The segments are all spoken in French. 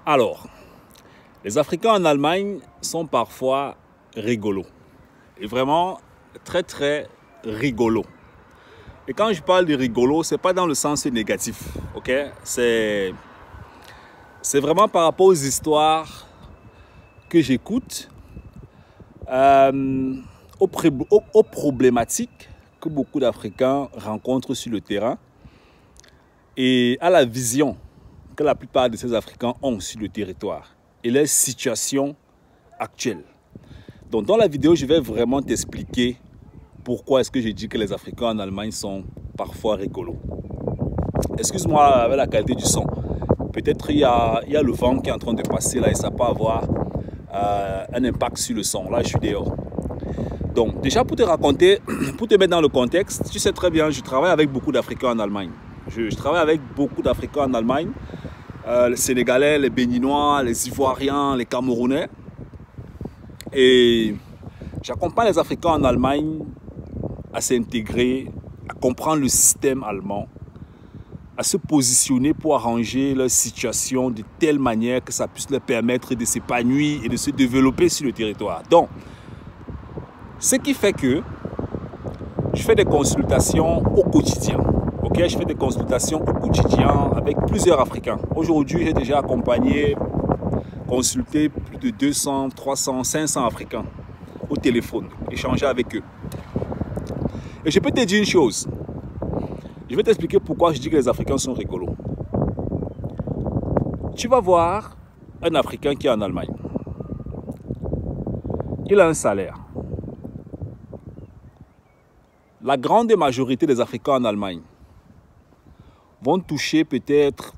Alors, les Africains en Allemagne sont parfois rigolos. Et vraiment très rigolos. Et quand je parle de rigolo, ce n'est pas dans le sens négatif. Ok? C'est vraiment par rapport aux histoires que j'écoute, aux problématiques que beaucoup d'Africains rencontrent sur le terrain et à la vision que la plupart de ces Africains ont sur le territoire et leur situation actuelle. Donc dans la vidéo, je vais vraiment t'expliquer pourquoi est-ce que je dis que les Africains en Allemagne sont parfois rigolos. Excuse-moi avec la qualité du son. Peut-être il y a le vent qui est en train de passer là et ça peut avoir un impact sur le son. Là, je suis dehors. Donc déjà pour te raconter, pour te mettre dans le contexte, tu sais très bien, je travaille avec beaucoup d'Africains en Allemagne. Je travaille avec beaucoup d'Africains en Allemagne. Les Sénégalais, les Béninois, les Ivoiriens, les Camerounais. Et j'accompagne les Africains en Allemagne à s'intégrer, à comprendre le système allemand, à se positionner pour arranger leur situation de telle manière que ça puisse leur permettre de s'épanouir et de se développer sur le territoire. Donc, ce qui fait que je fais des consultations au quotidien. Okay? Je fais des consultations au quotidien avec plusieurs Africains. Aujourd'hui, j'ai déjà accompagné, consulté plus de 200, 300, 500 Africains au téléphone, échangé avec eux. Et je peux te dire une chose. Je vais t'expliquer pourquoi je dis que les Africains sont rigolos. Tu vas voir un Africain qui est en Allemagne. Il a un salaire. La grande majorité des Africains en Allemagne vont toucher peut-être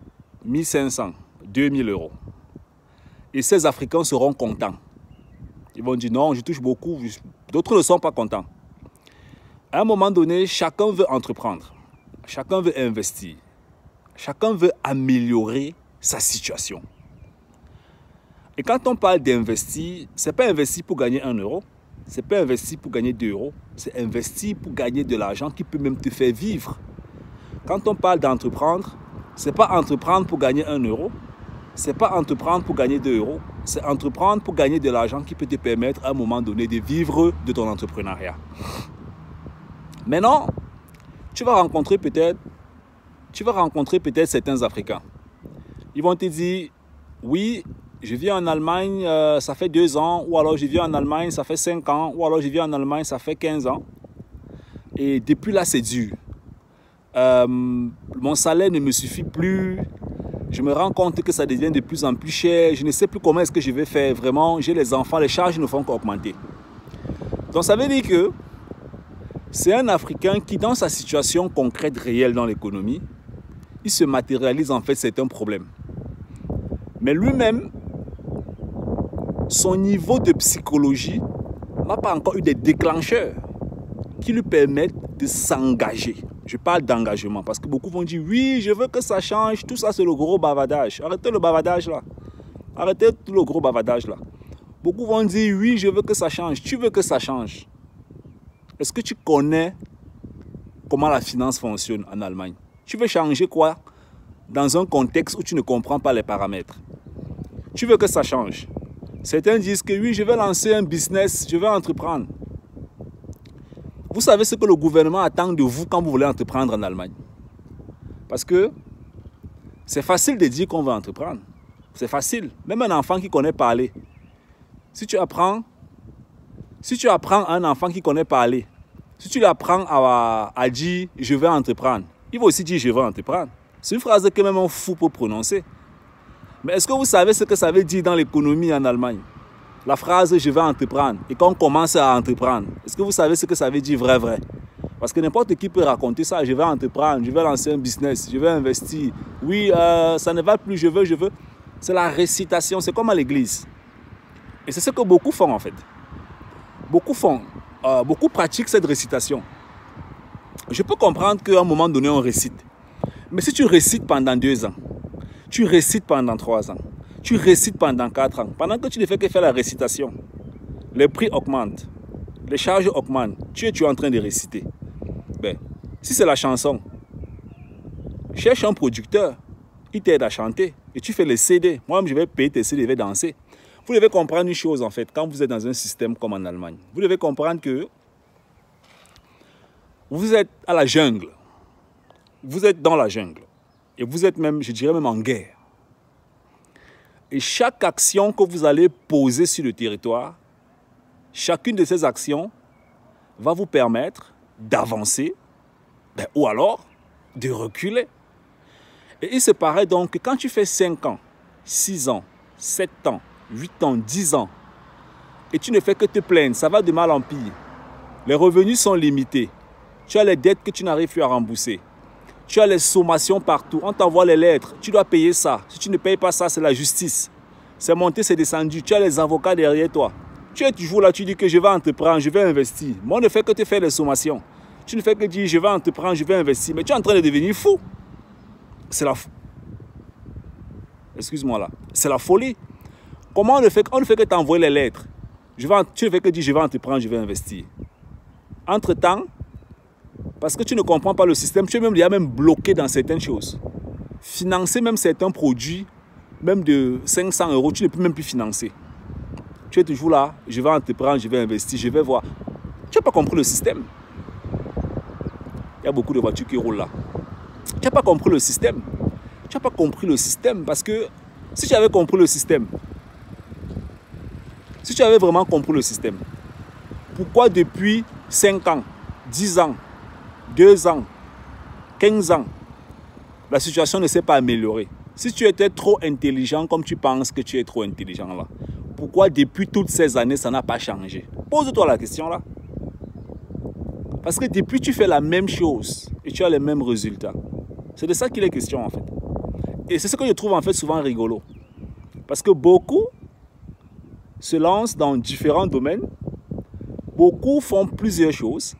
1500, 2000 euros. Et ces Africains seront contents. Ils vont dire non, je touche beaucoup. D'autres ne sont pas contents. À un moment donné, chacun veut entreprendre. Chacun veut investir. Chacun veut améliorer sa situation. Et quand on parle d'investir, ce n'est pas investir pour gagner 1 euro. Ce n'est pas investir pour gagner 2 euros. C'est investir pour gagner de l'argent qui peut même te faire vivre. Quand on parle d'entreprendre, ce n'est pas entreprendre pour gagner 1 euro. Ce n'est pas entreprendre pour gagner 2 euros. C'est entreprendre pour gagner de l'argent qui peut te permettre à un moment donné de vivre de ton entrepreneuriat. Maintenant, tu vas rencontrer peut-être certains Africains. Ils vont te dire, oui, je vis en Allemagne, ça fait 2 ans, ou alors je vis en Allemagne, ça fait 5 ans, ou alors je vis en Allemagne, ça fait 15 ans. Et depuis là, c'est dur. Mon salaire ne me suffit plus. Je me rends compte que ça devient de plus en plus cher. Je ne sais plus comment est-ce que je vais faire. Vraiment, j'ai les enfants, les charges ne font qu'augmenter. Donc ça veut dire que c'est un Africain qui, dans sa situation concrète, réelle dans l'économie, il se matérialise en fait certains problèmes. Mais lui-même, son niveau de psychologie n'a pas encore eu des déclencheurs qui lui permettent de s'engager. Je parle d'engagement parce que beaucoup vont dire oui, je veux que ça change. Tout ça, c'est le gros bavardage. Arrêtez le bavardage là. Arrêtez tout le gros bavardage là. Beaucoup vont dire oui, je veux que ça change. Tu veux que ça change. Est-ce que tu connais comment la finance fonctionne en Allemagne? Tu veux changer quoi dans un contexte où tu ne comprends pas les paramètres? Tu veux que ça change. Certains disent que oui, je vais lancer un business, je vais entreprendre. Vous savez ce que le gouvernement attend de vous quand vous voulez entreprendre en Allemagne? Parce que c'est facile de dire qu'on veut entreprendre. C'est facile. Même un enfant qui connaît parler. Si tu apprends à un enfant qui connaît parler, si tu lui apprends à dire « je vais entreprendre », il va aussi dire « je vais entreprendre ». C'est une phrase que même un fou peut prononcer. Mais est-ce que vous savez ce que ça veut dire dans l'économie en Allemagne? La phrase « je vais entreprendre » et quand on commence à entreprendre, est-ce que vous savez ce que ça veut dire vrai? Parce que n'importe qui peut raconter ça « je vais entreprendre, je vais lancer un business, je vais investir ». Oui, ça ne va plus, je veux. C'est la récitation, c'est comme à l'église. Et c'est ce que beaucoup font en fait. Beaucoup pratiquent cette récitation. Je peux comprendre qu'à un moment donné, on récite. Mais si tu récites pendant 2 ans, tu récites pendant 3 ans, tu récites pendant 4 ans, pendant que tu ne fais que faire la récitation, les prix augmentent, les charges augmentent, tu es en train de réciter. Ben, si c'est la chanson, cherche un producteur, il t'aide à chanter et tu fais les CD. Moi-même, je vais payer tes CD, je vais danser. Vous devez comprendre une chose, en fait, quand vous êtes dans un système comme en Allemagne. Vous devez comprendre que vous êtes à la jungle. Vous êtes dans la jungle. Et vous êtes même, je dirais même en guerre. Et chaque action que vous allez poser sur le territoire, chacune de ces actions va vous permettre d'avancer, ou alors de reculer. Et il se paraît donc que quand tu fais 5 ans, 6 ans, 7 ans, 8 ans, 10 ans, et tu ne fais que te plaindre, ça va de mal en pire. Les revenus sont limités. Tu as les dettes que tu n'arrives plus à rembourser. Tu as les sommations partout. On t'envoie les lettres. Tu dois payer ça. Si tu ne payes pas ça, c'est la justice. C'est monté, c'est descendu. Tu as les avocats derrière toi. Tu es toujours là, tu dis que je vais entreprendre, je vais investir. Moi, on ne fait que te faire les sommations. Tu ne fais que dire je vais entreprendre, je vais investir. Mais tu es en train de devenir fou. C'est la folie. Excuse-moi là. C'est la folie. Comment on ne fait que t'envoyer les lettres. Tu ne fais que dire je vais entreprendre, je vais investir. Entre-temps, parce que tu ne comprends pas le système, tu es même bloqué dans certaines choses. Financer même certains produits, même de 500 €, tu ne peux même plus financer. Tu es toujours là, je vais entreprendre, je vais investir, je vais voir. Tu n'as pas compris le système. Il y a beaucoup de voitures qui roulent là. Tu n'as pas compris le système. Tu n'as pas compris le système parce que si tu avais compris le système, si tu avais vraiment compris le système, pourquoi depuis 5 ans, 10 ans, 2 ans, 15 ans, la situation ne s'est pas améliorée? Si tu étais trop intelligent comme tu penses que tu es trop intelligent là, pourquoi depuis toutes ces années ça n'a pas changé? Pose-toi la question là. Parce que depuis tu fais la même chose et tu as les mêmes résultats. C'est de ça qu'il est question en fait. Et c'est ce que je trouve en fait souvent rigolo. Parce que beaucoup se lancent dans différents domaines, beaucoup font plusieurs choses,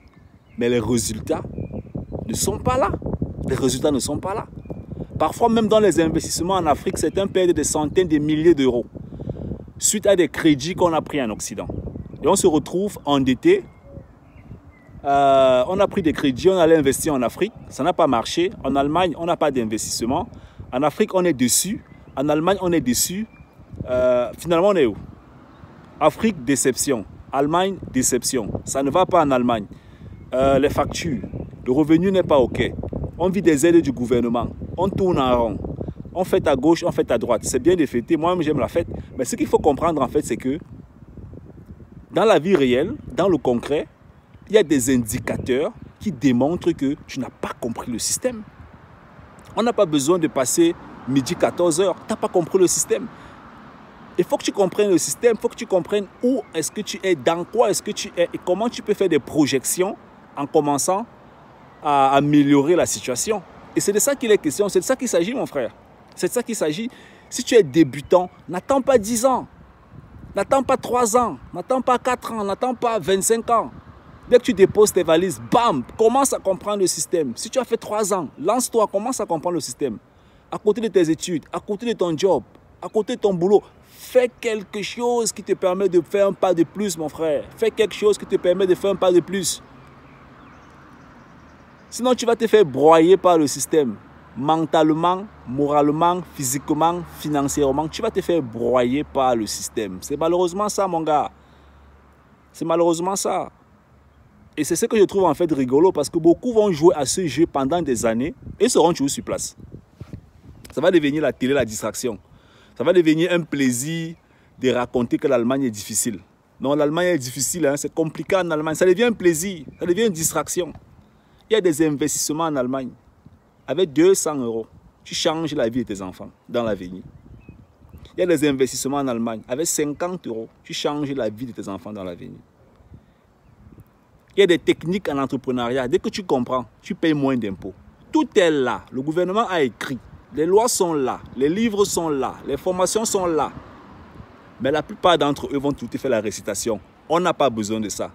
mais les résultats ne sont pas là. Les résultats ne sont pas là. Parfois, même dans les investissements en Afrique, certains perdent des centaines de milliers d'euros suite à des crédits qu'on a pris en Occident. Et on se retrouve endetté. On a pris des crédits, on allait investir en Afrique. Ça n'a pas marché. En Allemagne, on n'a pas d'investissement. En Afrique, on est dessus. En Allemagne, on est dessus. Finalement, on est où? Afrique, déception. Allemagne, déception. Ça ne va pas en Allemagne. Les factures, le revenu n'est pas OK. On vit des aides du gouvernement. On tourne en rond. On fait à gauche, on fait à droite. C'est bien de fêter. Moi-même, j'aime la fête. Mais ce qu'il faut comprendre, en fait, c'est que dans la vie réelle, dans le concret, il y a des indicateurs qui démontrent que tu n'as pas compris le système. On n'a pas besoin de passer midi 14 h. Tu n'as pas compris le système. Il faut que tu comprennes le système. Il faut que tu comprennes où est-ce que tu es, dans quoi est-ce que tu es et comment tu peux faire des projections en commençant à améliorer la situation. Et c'est de ça qu'il est question. C'est de ça qu'il s'agit, mon frère. C'est de ça qu'il s'agit. Si tu es débutant, n'attends pas 10 ans. N'attends pas 3 ans. N'attends pas 4 ans. N'attends pas 25 ans. Dès que tu déposes tes valises, bam, commence à comprendre le système. Si tu as fait 3 ans, lance-toi, commence à comprendre le système. À côté de tes études, à côté de ton job, à côté de ton boulot, fais quelque chose qui te permet de faire un pas de plus, mon frère. Fais quelque chose qui te permet de faire un pas de plus. Sinon, tu vas te faire broyer par le système. Mentalement, moralement, physiquement, financièrement, tu vas te faire broyer par le système. C'est malheureusement ça, mon gars. C'est malheureusement ça. Et c'est ce que je trouve en fait rigolo parce que beaucoup vont jouer à ce jeu pendant des années et seront toujours sur place. Ça va devenir la télé, la distraction. Ça va devenir un plaisir de raconter que l'Allemagne est difficile. Non, l'Allemagne est difficile, hein, c'est compliqué en Allemagne. Ça devient un plaisir, ça devient une distraction. Il y a des investissements en Allemagne. Avec 200 €, tu changes la vie de tes enfants dans l'avenir. Il y a des investissements en Allemagne. Avec 50 €, tu changes la vie de tes enfants dans l'avenir. Il y a des techniques en entrepreneuriat. Dès que tu comprends, tu payes moins d'impôts. Tout est là. Le gouvernement a écrit. Les lois sont là. Les livres sont là. Les formations sont là. Mais la plupart d'entre eux vont tout faire la récitation. On n'a pas besoin de ça.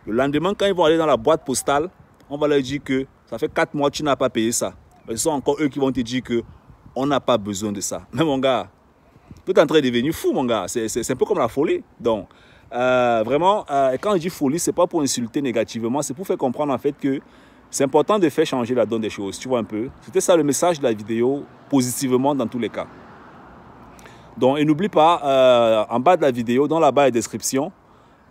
Le lendemain, quand ils vont aller dans la boîte postale, on va leur dire que ça fait 4 mois que tu n'as pas payé ça. Mais ce sont encore eux qui vont te dire qu'on n'a pas besoin de ça. Mais mon gars, tu es en train de devenir fou, mon gars. C'est un peu comme la folie. Donc, vraiment, quand je dis folie, ce n'est pas pour insulter négativement. C'est pour faire comprendre en fait que c'est important de faire changer la donne des choses. Tu vois un peu. C'était ça le message de la vidéo, positivement dans tous les cas. Donc, et n'oublie pas, en bas de la vidéo, dans la barre de description,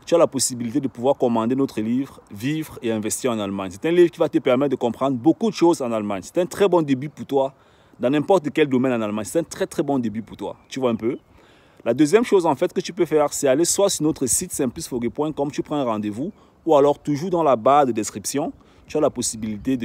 tu as la possibilité de pouvoir commander notre livre « Vivre et investir en Allemagne ». C'est un livre qui va te permettre de comprendre beaucoup de choses en Allemagne. C'est un très bon début pour toi, dans n'importe quel domaine en Allemagne. C'est un très très bon début pour toi. Tu vois un peu? La deuxième chose en fait que tu peux faire, c'est aller soit sur notre site simplicefogé.com, tu prends un rendez-vous, ou alors toujours dans la barre de description, tu as la possibilité de